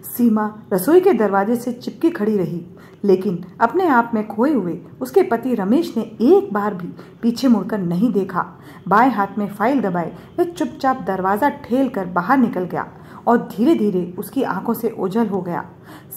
सीमा रसोई के दरवाजे से चिपकी खड़ी रही, लेकिन अपने आप में खोए हुए उसके पति रमेश ने एक बार भी पीछे मुड़कर नहीं देखा। बाएं हाथ में फाइल दबाए वह चुपचाप दरवाजा ठेल कर बाहर निकल गया और धीरे धीरे उसकी आंखों से ओझल हो गया।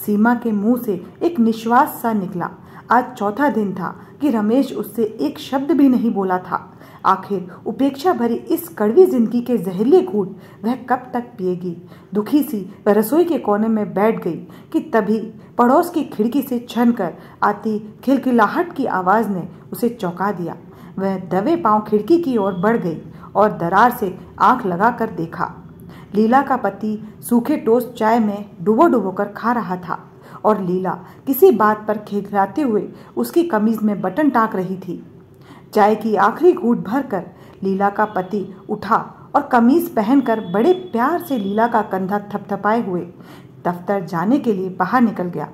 सीमा के मुंह से एक निश्वास सा निकला। आज चौथा दिन था कि रमेश उससे एक शब्द भी नहीं बोला था। आखिर उपेक्षा भरी इस कड़वी जिंदगी के जहरीले घूंट वह कब तक पिएगी। दुखी सी वह रसोई के कोने में बैठ गई कि तभी पड़ोस की खिड़की से छन कर आती खिलखिलाहट की आवाज ने उसे चौंका दिया। वह दबे पांव खिड़की की ओर बढ़ गई और दरार से आंख लगाकर देखा। लीला का पति सूखे टोस्ट चाय में डुबो डुबो कर खा रहा था और लीला किसी बात पर खिलखिलाते हुए उसकी कमीज में बटन टाँक रही थी। चाय की आखिरी घूंट भरकर लीला का पति उठा और कमीज पहनकर बड़े प्यार से लीला का कंधा थपथपाए हुए दफ्तर जाने के लिए बाहर निकल गया।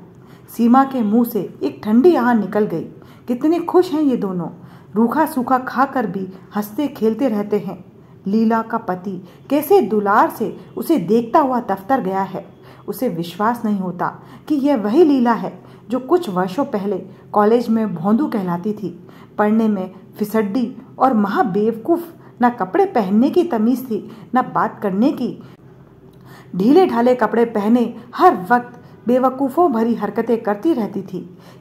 सीमा के मुंह से एक ठंडी आह निकल गई। कितने खुश हैं ये दोनों, रूखा सूखा खाकर भी हंसते खेलते रहते हैं। लीला का पति कैसे दुलार से उसे देखता हुआ दफ्तर गया है। उसे विश्वास नहीं होता कि यह वही लीला है जो कुछ वर्षों पहले कॉलेज में भोंदू कहलाती थी। पढ़ने में फिसड्डी और महा बेवकूफ, न कपड़े पहनने की तमीज थी न बात करने की। ढीले ढाले कपड़े पहने हर वक्त बेवकूफ़ों भरी हरकतें करती रहती थी।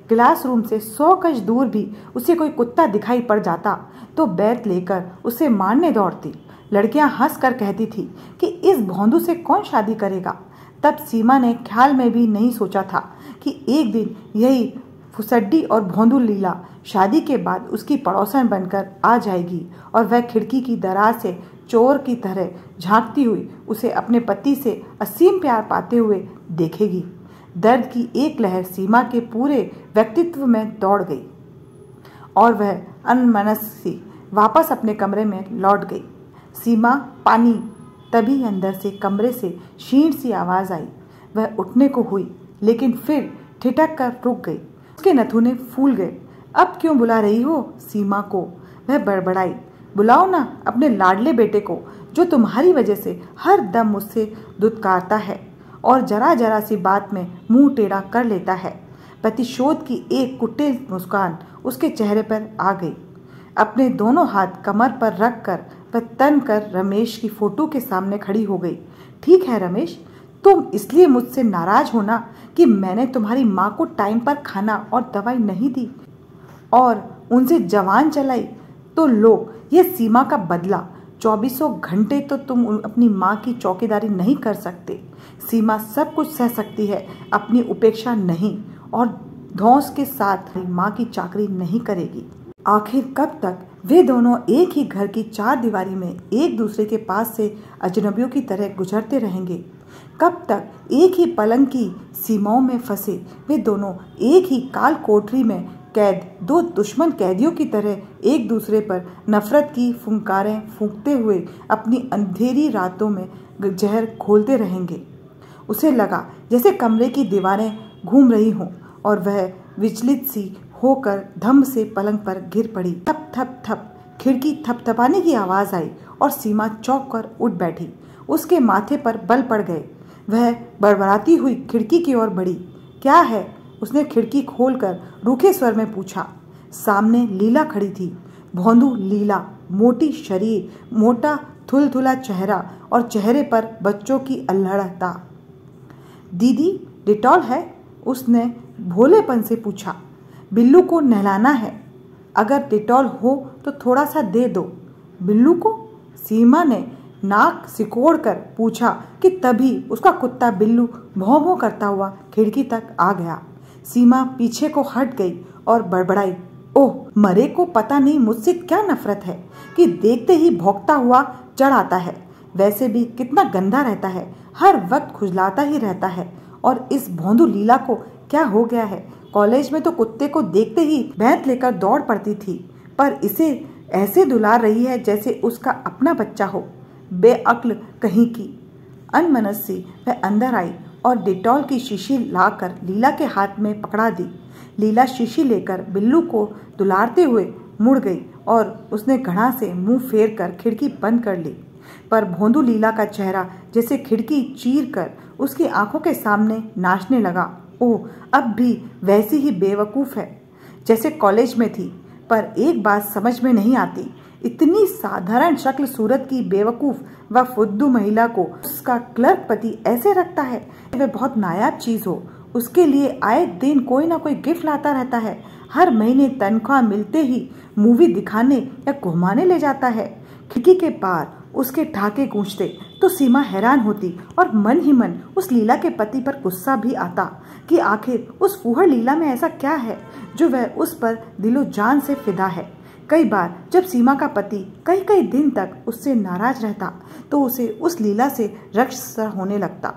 क्लासरूम से 100 गज दूर भी उसे कोई कुत्ता दिखाई पड़ जाता तो बैत लेकर उसे मारने दौड़ती। लड़कियां हंस कर कहती थी कि इस भोंदू से कौन शादी करेगा। तब सीमा ने ख्याल में भी नहीं सोचा था कि एक दिन यही फुसड्डी और भोंदू लीला शादी के बाद उसकी पड़ोसन बनकर आ जाएगी और वह खिड़की की दरार से चोर की तरह झांकती हुई उसे अपने पति से असीम प्यार पाते हुए देखेगी। दर्द की एक लहर सीमा के पूरे व्यक्तित्व में दौड़ गई और वह अनमनसी वापस अपने कमरे में लौट गई। सीमा, पानी। तभी अंदर से कमरे से क्षीण सी आवाज आई। वह उठने को हुई लेकिन फिर ठिठक कर रुक गई। उसके नथुने फूल गए। अब क्यों बुला रही हो सीमा को? वह बड़बड़ाई। बुलाओ ना अपने लाडले बेटे को जो तुम्हारी वजह से हर दम मुझसे दुत्कारता है और जरा जरा सी बात में मुंह टेढ़ा कर लेता है। प्रतिशोध की एक कुटिल मुस्कान उसके चेहरे पर आ गई। अपने दोनों हाथ कमर पर रख कर वह तन कर रमेश की फोटो के सामने खड़ी हो गई। ठीक है रमेश, तुम इसलिए मुझसे नाराज हो ना कि मैंने तुम्हारी माँ को टाइम पर खाना और दवाई नहीं दी और उनसे जवान चलाई, तो लो ये सीमा का बदला। 24 घंटे तो तुम अपनी माँ की चौकीदारी नहीं कर सकते। सीमा सब कुछ सह सकती है, अपनी उपेक्षा नहीं, और धौंस के साथ माँ की चाकरी नहीं करेगी। आखिर कब तक वे दोनों एक ही घर की चार दीवारी में एक दूसरे के पास से अजनबियों की तरह गुजरते रहेंगे? कब तक एक ही पलंग की सीमाओं में फंसे वे दोनों एक ही काल कोठरी में कैद दो दुश्मन कैदियों की तरह एक दूसरे पर नफरत की फुंकारें फूंकते हुए अपनी अंधेरी रातों में जहर घोलते रहेंगे? उसे लगा जैसे कमरे की दीवारें घूम रही हों और वह विचलित सी होकर धम्म से पलंग पर गिर पड़ी। थप थप थप खिड़की थपथपाने की आवाज आई और सीमा चौंक कर उठ बैठी। उसके माथे पर बल पड़ गए। वह बड़बड़ाती हुई खिड़की की ओर बढ़ी। क्या है? उसने खिड़की खोलकर रूखे स्वर में पूछा। सामने लीला खड़ी थी। भोंदू लीला, मोटी शरीर, मोटा थुलथुला चेहरा और चेहरे पर बच्चों की अल्हड़ता। दीदी डिटॉल है? उसने भोलेपन से पूछा। बिल्लू को नहलाना है, अगर डिटॉल हो तो थोड़ा सा दे दो। बिल्लू को? सीमा ने नाक सिकोड़कर पूछा कि तभी उसका कुत्ता बिल्लू भौं भौं करता हुआ खिड़की तक आ गया। सीमा पीछे को हट गई और बड़बड़ाई। ओह, मरे को पता नहीं मुझसे क्या नफरत है कि देखते ही भौंकता हुआ चढ़ आता है। वैसे भी कितना गंदा रहता है, हर वक्त खुजलाता ही रहता है। और इस भोंदू लीला को क्या हो गया है? कॉलेज में तो कुत्ते को देखते ही भैंत लेकर दौड़ पड़ती थी, पर इसे ऐसे दुलार रही है जैसे उसका अपना बच्चा हो। बेअक्ल कहीं की। अनमनसी वह अंदर आई और डिटॉल की शीशी लाकर लीला के हाथ में पकड़ा दी। लीला शीशी लेकर बिल्लू को दुलारते हुए मुड़ गई और उसने घड़ा से मुंह फेर कर खिड़की बंद कर ली। पर भोंदू लीला का चेहरा जैसे खिड़की चीर कर उसकी आंखों के सामने नाचने लगा। ओह, अब भी वैसी ही बेवकूफ़ है जैसे कॉलेज में थी। पर एक बात समझ में नहीं आती, इतनी साधारण शक्ल सूरत की बेवकूफ़ व फुद्दू महिला को उसका क्लर्क पति ऐसे रखता है। वह बहुत नायाब चीज़ हो, उसके लिए आए दिन कोई ना कोई गिफ्ट लाता रहता है। हर महीने तनख्वाह मिलते ही मूवी दिखाने या घुमाने ले जाता है। खिड़की के पार उसके ठहाके गूंजते तो सीमा हैरान होती और मन ही मन उस लीला के पति पर गुस्सा भी आता कि आखिर उस फूहड़ लीला में ऐसा क्या है जो वह उस पर दिलो जान से फिदा है। कई बार जब सीमा का पति कई कई दिन तक उससे नाराज रहता तो उसे उस लीला से रक्त होने लगता।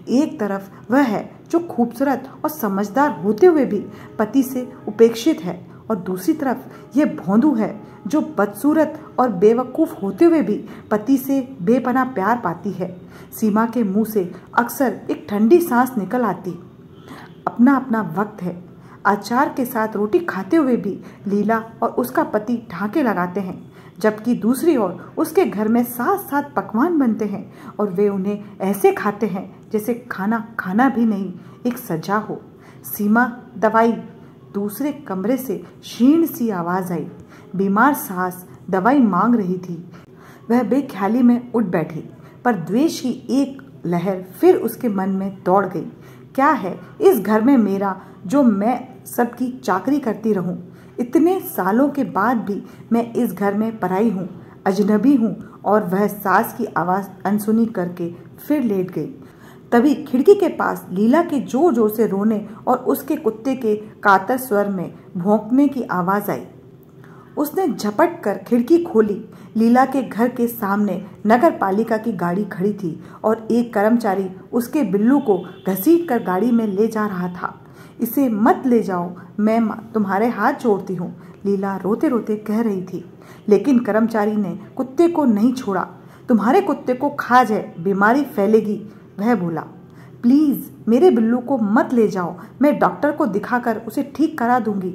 एक तरफ वह है जो खूबसूरत और समझदार होते हुए भी पति से उपेक्षित है, और दूसरी तरफ यह भोंदू है जो बदसूरत और बेवकूफ़ होते हुए भी पति से बेपनाह प्यार पाती है। सीमा के मुंह से अक्सर एक ठंडी सांस निकल आती। अपना अपना वक्त है। अचार के साथ रोटी खाते हुए भी लीला और उसका पति ठहाके लगाते हैं, जबकि दूसरी ओर उसके घर में साथ साथ पकवान बनते हैं और वे उन्हें ऐसे खाते हैं जैसे खाना खाना भी नहीं, एक सजा हो। सीमा, दवाई। दूसरे कमरे से क्षीण सी आवाज़ आई। बीमार सास दवाई मांग रही थी। वह बेख्याली में उठ बैठी, पर द्वेष की एक लहर फिर उसके मन में दौड़ गई। क्या है इस घर में मेरा जो मैं सबकी चाकरी करती रहूं? इतने सालों के बाद भी मैं इस घर में पराई हूँ, अजनबी हूँ। और वह सास की आवाज़ अनसुनी करके फिर लेट गई। तभी खिड़की के पास लीला के जोर जोर से रोने और उसके कुत्ते के कातर स्वर में भौंकने की आवाज़ आई। उसने झपट कर खिड़की खोली। लीला के घर के सामने नगर पालिका की गाड़ी खड़ी थी और एक कर्मचारी उसके बिल्लू को घसीट कर गाड़ी में ले जा रहा था। इसे मत ले जाओ, मैं तुम्हारे हाथ जोड़ती हूँ, लीला रोते रोते कह रही थी। लेकिन कर्मचारी ने कुत्ते को नहीं छोड़ा। तुम्हारे कुत्ते को खा जाए, बीमारी फैलेगी, वह बोला। प्लीज़ मेरे बिल्लू को मत ले जाओ, मैं डॉक्टर को दिखाकर उसे ठीक करा दूंगी।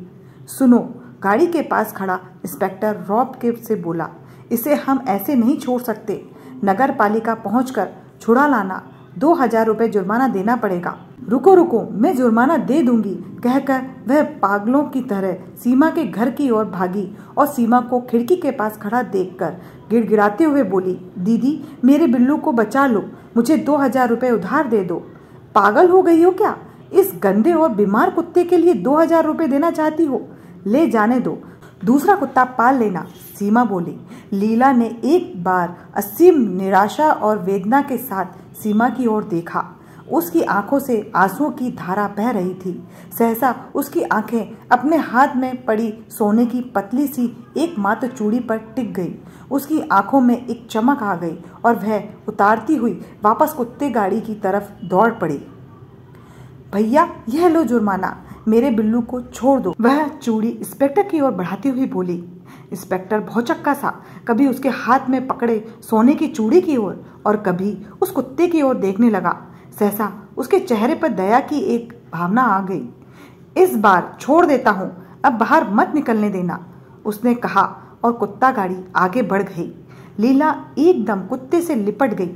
सुनो, गाड़ी के पास खड़ा इंस्पेक्टर रॉब के से बोला, इसे हम ऐसे नहीं छोड़ सकते। नगर पालिका पहुँचकर छुड़ा लाना, 2000 रुपये जुर्माना देना पड़ेगा। रुको रुको, मैं जुर्माना दे दूंगी, कहकर वह पागलों की तरह सीमा के घर की ओर भागी और सीमा को खिड़की के पास खड़ा देखकर गिड़गिड़ाते हुए बोली, दीदी मेरे बिल्लू को बचा लो, मुझे 2000 रुपये उधार दे दो। पागल हो गई हो क्या? इस गंदे और बीमार कुत्ते के लिए 2000 रुपये देना चाहती हो? ले जाने दो, दूसरा कुत्ता पाल लेना, सीमा बोली। लीला ने एक बार असीम निराशा और वेदना के साथ सीमा की ओर देखा। उसकी आंखों से आंसुओं की धारा बह रही थी। सहसा उसकी आंखें अपने हाथ में पड़ी सोने की पतली सी एकमात्र चूड़ी पर टिक गई। उसकी आंखों में एक चमक आ गई और वह उतारती हुई वापस कुत्ते गाड़ी की तरफ दौड़ पड़ी। भैया, यह लो जुर्माना, मेरे बिल्लू को छोड़ दो, वह चूड़ी इंस्पेक्टर की ओर बढ़ाती हुई बोली। इंस्पेक्टर भौचक्का सा कभी उसके हाथ में पकड़े सोने की चूड़ी की ओर और कभी उस कुत्ते की ओर देखने लगा। सहसा उसके चेहरे पर दया की एक भावना आ गई। इस बार छोड़ देता हूँ, अब बाहर मत निकलने देना, उसने कहा और कुत्ता गाड़ी आगे बढ़ गई। लीला एकदम कुत्ते से लिपट गई,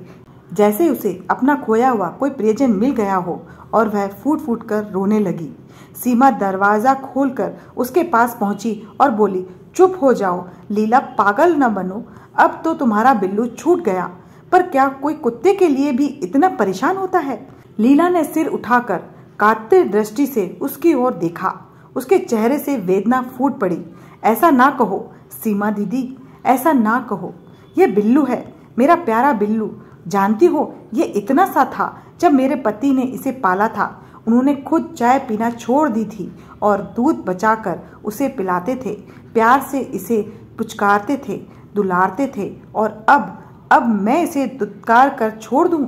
जैसे उसे अपना खोया हुआ कोई प्रियजन मिल गया हो, और वह फूट फूट कर रोने लगी। सीमा दरवाज़ा खोलकर उसके पास पहुंची और बोली, चुप हो जाओ लीला, पागल न बनो, अब तो तुम्हारा बिल्लू छूट गया, पर क्या कोई कुत्ते के लिए भी इतना परेशान होता है? लीला ने सिर उठाकर कातिर दृष्टि से उसकी ओर देखा। उसके चेहरे से वेदना फूट पड़ी। ऐसा ना कहो सीमा दीदी, ऐसा ना कहो, यह बिल्लू है, मेरा प्यारा बिल्लू। जानती हो, ये इतना सा था जब मेरे पति ने इसे पाला था। उन्होंने खुद चाय पीना छोड़ दी थी और दूध बचाकर उसे पिलाते थे, प्यार से इसे पुचकारते थे, दुलारते थे, और अब मैं इसे दुत्कार कर छोड़ दूं,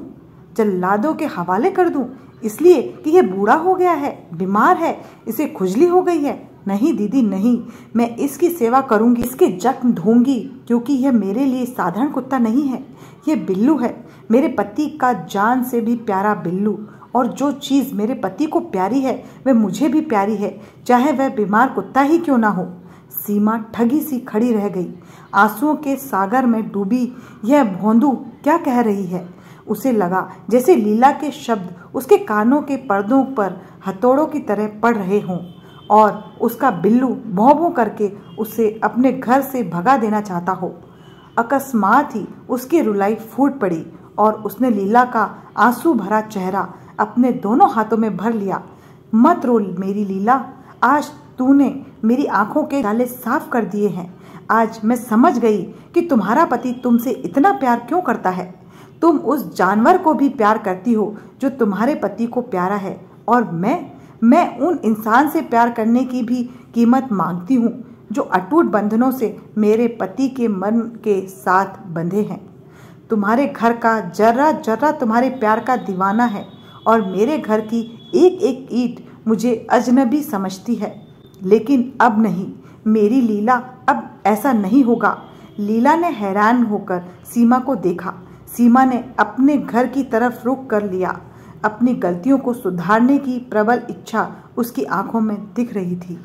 जल्लादों के हवाले कर दूं, इसलिए कि यह बूढ़ा हो गया है, बीमार है, इसे खुजली हो गई है? नहीं दीदी नहीं, मैं इसकी सेवा करूंगी, इसके जख्म धोऊंगी, क्योंकि यह मेरे लिए साधारण कुत्ता नहीं है, यह बिल्लू है, मेरे पति का जान से भी प्यारा बिल्लू। और जो चीज़ मेरे पति को प्यारी है वह मुझे भी प्यारी है, चाहे वह बीमार कुत्ता ही क्यों ना हो। सीमा ठगी सी खड़ी रह गई। आंसुओं के सागर में डूबी यह भोंदू क्या कह रही है? उसे लगा जैसे लीला के शब्द उसके कानों के पर्दों पर हथौड़ों की तरह पड़ रहे हों और उसका बिल्लू भौं भौं करके उसे अपने घर से भगा देना चाहता हो। अकस्मात ही उसकी रुलाई फूट पड़ी और उसने लीला का आंसू भरा चेहरा अपने दोनों हाथों में भर लिया। मत रो मेरी लीला, आज तूने मेरी आंखों के जाले साफ कर दिए हैं। आज मैं समझ गई कि तुम्हारा पति तुमसे इतना प्यार क्यों करता है। तुम उस जानवर को भी प्यार करती हो जो तुम्हारे पति को प्यारा है, और मैं उन इंसान से प्यार करने की भी कीमत मांगती हूँ जो अटूट बंधनों से मेरे पति के मन के साथ बंधे हैं। तुम्हारे घर का जर्रा जर्रा तुम्हारे प्यार का दीवाना है और मेरे घर की एक एक ईंट मुझे अजनबी समझती है। लेकिन अब नहीं मेरी लीला, अब ऐसा नहीं होगा। लीला ने हैरान होकर सीमा को देखा। सीमा ने अपने घर की तरफ रुख कर लिया। अपनी गलतियों को सुधारने की प्रबल इच्छा उसकी आंखों में दिख रही थी।